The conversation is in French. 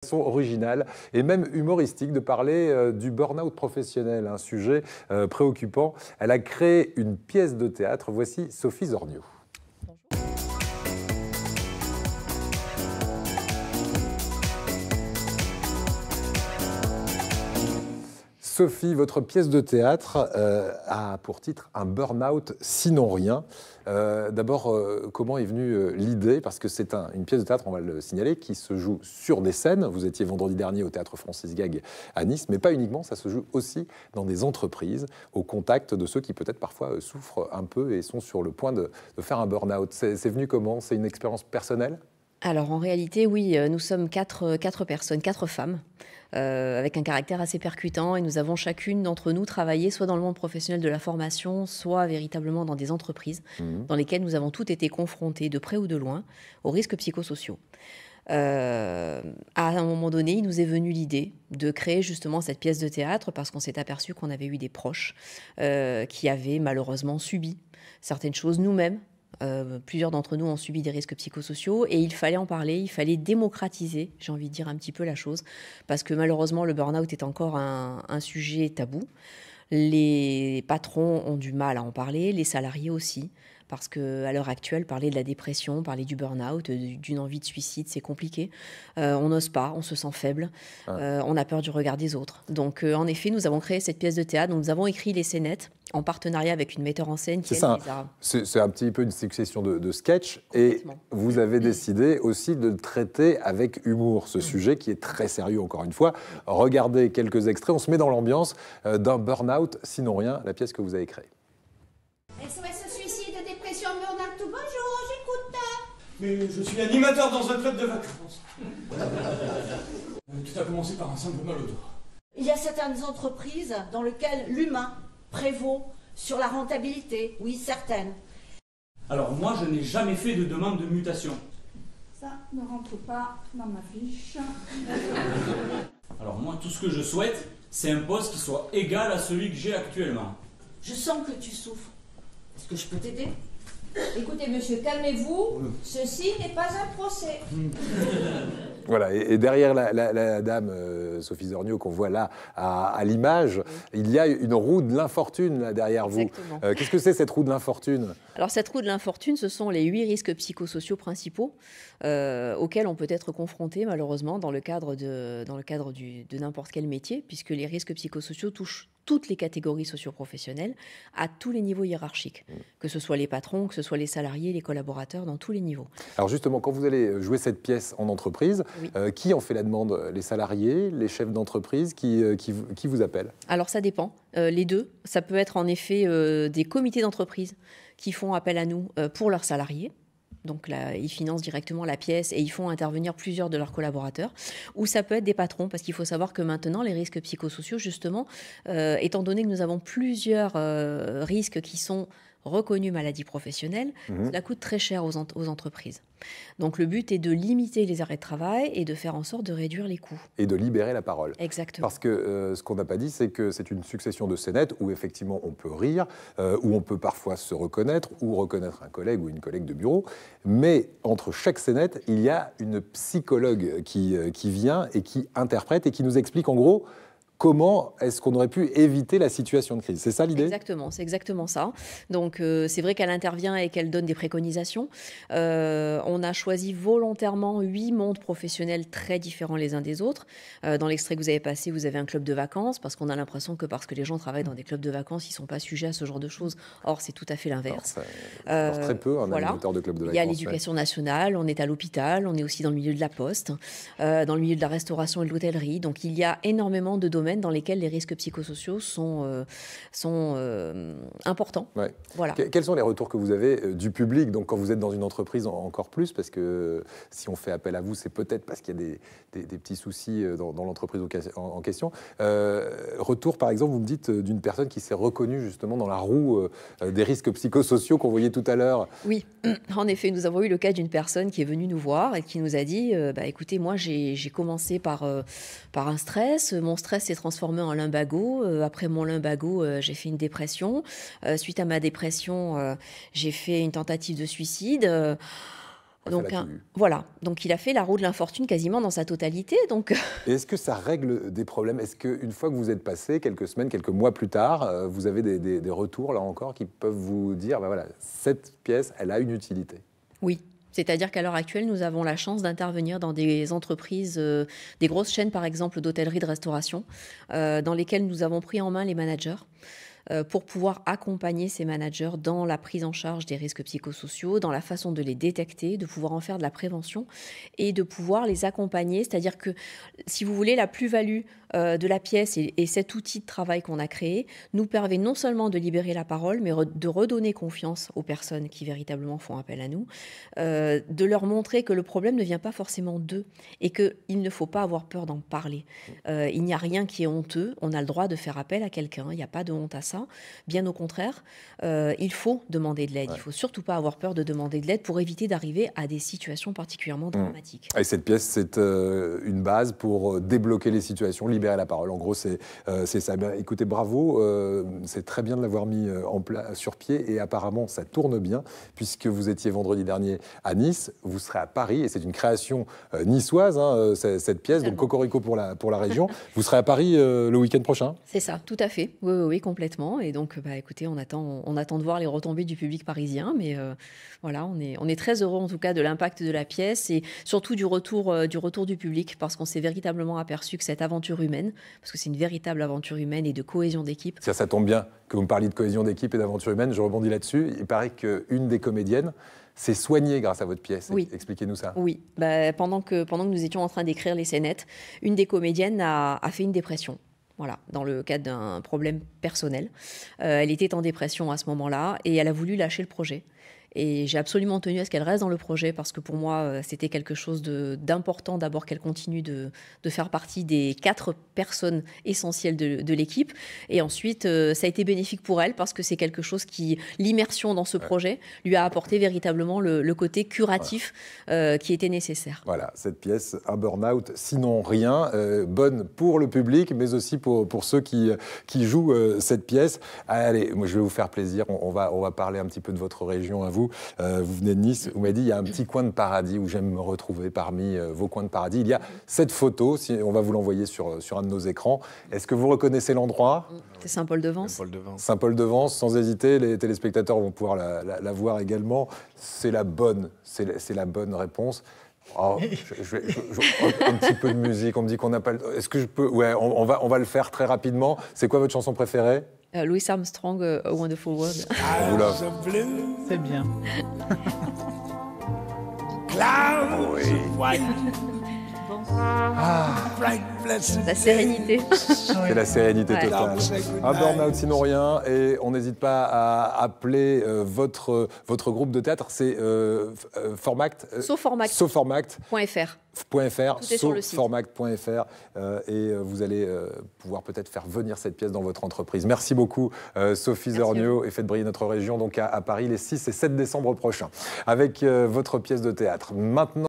Façon originale et même humoristique de parler du burn-out professionnel, un sujet préoccupant. Elle a créé une pièce de théâtre. Voici Sophie Zorniaux. Sophie, votre pièce de théâtre a pour titre un burn-out sinon rien. D'abord, comment est venue l'idée? Parce que c'est une pièce de théâtre, on va le signaler, qui se joue sur des scènes. Vous étiez vendredi dernier au théâtre Francis Gag à Nice, mais pas uniquement, ça se joue aussi dans des entreprises, au contact de ceux qui peut-être parfois souffrent un peu et sont sur le point de faire un burn-out. C'est venu comment? C'est une expérience personnelle? Alors en réalité, oui, nous sommes quatre personnes, quatre femmes, avec un caractère assez percutant, et nous avons chacune d'entre nous travaillé soit dans le monde professionnel de la formation, soit véritablement dans des entreprises dans lesquelles nous avons toutes été confrontées, de près ou de loin, aux risques psychosociaux. À un moment donné, il nous est venu l'idée de créer justement cette pièce de théâtre parce qu'on s'est aperçu qu'on avait eu des proches qui avaient malheureusement subi certaines choses nous-mêmes. Plusieurs d'entre nous ont subi des risques psychosociaux et il fallait en parler, il fallait démocratiser, j'ai envie de dire un petit peu la chose, parce que malheureusement le burn-out est encore un sujet tabou. Les patrons ont du mal à en parler, les salariés aussi, parce qu'à l'heure actuelle, parler de la dépression, parler du burn-out, d'une envie de suicide, c'est compliqué. On n'ose pas, on se sent faible, on a peur du regard des autres. Donc en effet, nous avons créé cette pièce de théâtre, nous avons écrit les scénettes en partenariat avec une metteur en scène qui c'est ça. C'est un petit peu une succession de sketchs et vous avez décidé aussi de traiter avec humour ce sujet qui est très sérieux encore une fois. Regardez quelques extraits, on se met dans l'ambiance d'un burn-out sinon rien, la pièce que vous avez créée. SOS suicide, dépression, burn-out, tout bonjour, j'écoute. Mais je suis animateur dans un club de vacances. Tout a commencé par un simple mal au dos. Il y a certaines entreprises dans lesquelles l'humain prévaut sur la rentabilité, oui, certaines. Alors moi, je n'ai jamais fait de demande de mutation. Ça ne rentre pas dans ma fiche. Alors moi, tout ce que je souhaite, c'est un poste qui soit égal à celui que j'ai actuellement. Je sens que tu souffres. Est-ce que je peux t'aider? Écoutez, monsieur, calmez-vous. Ceci n'est pas un procès. Voilà, et derrière la dame Sophie Zorniaux qu'on voit là à l'image, il y a une roue de l'infortune là derrière vous. Qu'est-ce que c'est cette roue de l'infortune? Alors cette roue de l'infortune, ce sont les 8 risques psychosociaux principaux auxquels on peut être confronté malheureusement dans le cadre de n'importe quel métier, puisque les risques psychosociaux touchent toutes les catégories socio-professionnelles à tous les niveaux hiérarchiques, que ce soit les patrons, que ce soit les salariés, les collaborateurs, dans tous les niveaux. Alors justement, quand vous allez jouer cette pièce en entreprise, qui en fait la demande? Les salariés, les chefs d'entreprise, qui vous appellent? Alors ça dépend, les deux. Ça peut être en effet des comités d'entreprise qui font appel à nous pour leurs salariés. Donc là, ils financent directement la pièce et ils font intervenir plusieurs de leurs collaborateurs. Ou ça peut être des patrons, parce qu'il faut savoir que maintenant, les risques psychosociaux, justement, étant donné que nous avons plusieurs risques qui sont reconnus maladies professionnelles, cela coûte très cher aux entreprises. Donc le but est de limiter les arrêts de travail et de faire en sorte de réduire les coûts. Et de libérer la parole. Exactement. Parce que ce qu'on n'a pas dit, c'est que c'est une succession de scénettes où effectivement on peut rire, où on peut parfois se reconnaître ou reconnaître un collègue ou une collègue de bureau. Mais entre chaque scénette, il y a une psychologue qui vient et qui interprète et qui nous explique en gros comment est-ce qu'on aurait pu éviter la situation de crise. C'est ça l'idée? Exactement, c'est exactement ça. Donc c'est vrai qu'elle intervient et qu'elle donne des préconisations. On a choisi volontairement 8 mondes professionnels très différents les uns des autres. Dans l'extrait que vous avez passé, vous avez un club de vacances, parce qu'on a l'impression que parce que les gens travaillent dans des clubs de vacances, ils ne sont pas sujets à ce genre de choses. Or, c'est tout à fait l'inverse. Très peu un animateur de club de vacances. Il y a l'éducation nationale, on est à l'hôpital, on est aussi dans le milieu de la poste, dans le milieu de la restauration et de l'hôtellerie. Donc il y a énormément de domaines dans lesquels les risques psychosociaux sont importants. Ouais. Voilà. Quels sont les retours que vous avez du public? Donc quand vous êtes dans une entreprise encore plus, parce que si on fait appel à vous, c'est peut-être parce qu'il y a des petits soucis dans l'entreprise en question. Retour par exemple, vous me dites d'une personne qui s'est reconnue justement dans la roue des risques psychosociaux qu'on voyait tout à l'heure. Oui, en effet, nous avons eu le cas d'une personne qui est venue nous voir et qui nous a dit écoutez, moi j'ai commencé par un stress, mon stress s'est transformé en lumbago. Après mon lumbago, j'ai fait une dépression. Suite à ma dépression, j'ai fait une tentative de suicide. Donc, voilà, donc il a fait la roue de l'infortune quasiment dans sa totalité. Donc... Et est-ce que ça règle des problèmes? Est-ce qu'une fois que vous êtes passé, quelques semaines, quelques mois plus tard, vous avez des retours, là encore, qui peuvent vous dire, voilà, cette pièce, elle a une utilité? Oui. C'est-à-dire qu'à l'heure actuelle, nous avons la chance d'intervenir dans des entreprises, des grosses chaînes par exemple d'hôtellerie, de restauration, dans lesquelles nous avons pris en main les managers pour pouvoir accompagner ces managers dans la prise en charge des risques psychosociaux, dans la façon de les détecter, de pouvoir en faire de la prévention et de pouvoir les accompagner. C'est-à-dire que, si vous voulez, la plus-value de la pièce et cet outil de travail qu'on a créé nous permet non seulement de libérer la parole, mais de redonner confiance aux personnes qui véritablement font appel à nous, de leur montrer que le problème ne vient pas forcément d'eux et qu'il ne faut pas avoir peur d'en parler. Il n'y a rien qui est honteux, on a le droit de faire appel à quelqu'un, il n'y a pas de honte à ça. Bien au contraire, il faut demander de l'aide. Il ne faut surtout pas avoir peur de demander de l'aide pour éviter d'arriver à des situations particulièrement dramatiques. Et cette pièce, c'est une base pour débloquer les situations, libérer la parole. En gros, c'est ça. Bien, écoutez, bravo, c'est très bien de l'avoir mis sur pied et apparemment, ça tourne bien puisque vous étiez vendredi dernier à Nice, vous serez à Paris et c'est une création niçoise, hein, cette pièce, donc cocorico pour la région. Vous serez à Paris le week-end prochain? C'est ça, tout à fait. Oui, complètement. Et donc, écoutez, on attend de voir les retombées du public parisien, mais voilà, on est très heureux en tout cas de l'impact de la pièce et surtout du retour du public, parce qu'on s'est véritablement aperçu que cette aventure humaine, parce que c'est une véritable aventure humaine et de cohésion d'équipe. Ça tombe bien que vous me parliez de cohésion d'équipe et d'aventure humaine, je rebondis là-dessus. Il paraît qu'une des comédiennes s'est soignée grâce à votre pièce. Oui. Expliquez-nous ça. Oui, pendant que nous étions en train d'écrire les scénettes, une des comédiennes a fait une dépression. Voilà, dans le cadre d'un problème personnel. Elle était en dépression à ce moment-là et elle a voulu lâcher le projet. Et j'ai absolument tenu à ce qu'elle reste dans le projet parce que pour moi, c'était quelque chose d'important d'abord qu'elle continue de faire partie des 4 personnes essentielles de l'équipe. Et ensuite, ça a été bénéfique pour elle parce que c'est quelque chose qui, l'immersion dans ce projet, lui a apporté véritablement le côté curatif qui était nécessaire. Voilà, cette pièce, un burn-out, sinon rien, bonne pour le public, mais aussi pour ceux qui jouent cette pièce. Allez, moi je vais vous faire plaisir, on va parler un petit peu de votre région à vous. Vous venez de Nice, vous m'avez dit il y a un petit coin de paradis où j'aime me retrouver parmi vos coins de paradis. Il y a cette photo, on va vous l'envoyer sur un de nos écrans. Est-ce que vous reconnaissez l'endroit? C'est Saint-Paul-de-Vence. Saint-Paul-de-Vence, sans hésiter, les téléspectateurs vont pouvoir la voir également. C'est la bonne réponse. Oh, un petit peu de musique, on me dit qu'on n'a pas le... Est-ce que je peux... Ouais, on va le faire très rapidement. C'est quoi votre chanson préférée? Louis Armstrong, A Wonderful World. On vous l'offre. C'est bien. Oui. La sérénité. C'est la sérénité totale. Un burn-out sinon rien. Et on n'hésite pas à appeler votre groupe de théâtre. C'est Formact. Soformact.fr. Soformact.fr et vous allez pouvoir peut-être faire venir cette pièce dans votre entreprise. Merci beaucoup Sophie Zornio et faites briller notre région donc à Paris les 6 et 7 décembre prochains avec votre pièce de théâtre. Maintenant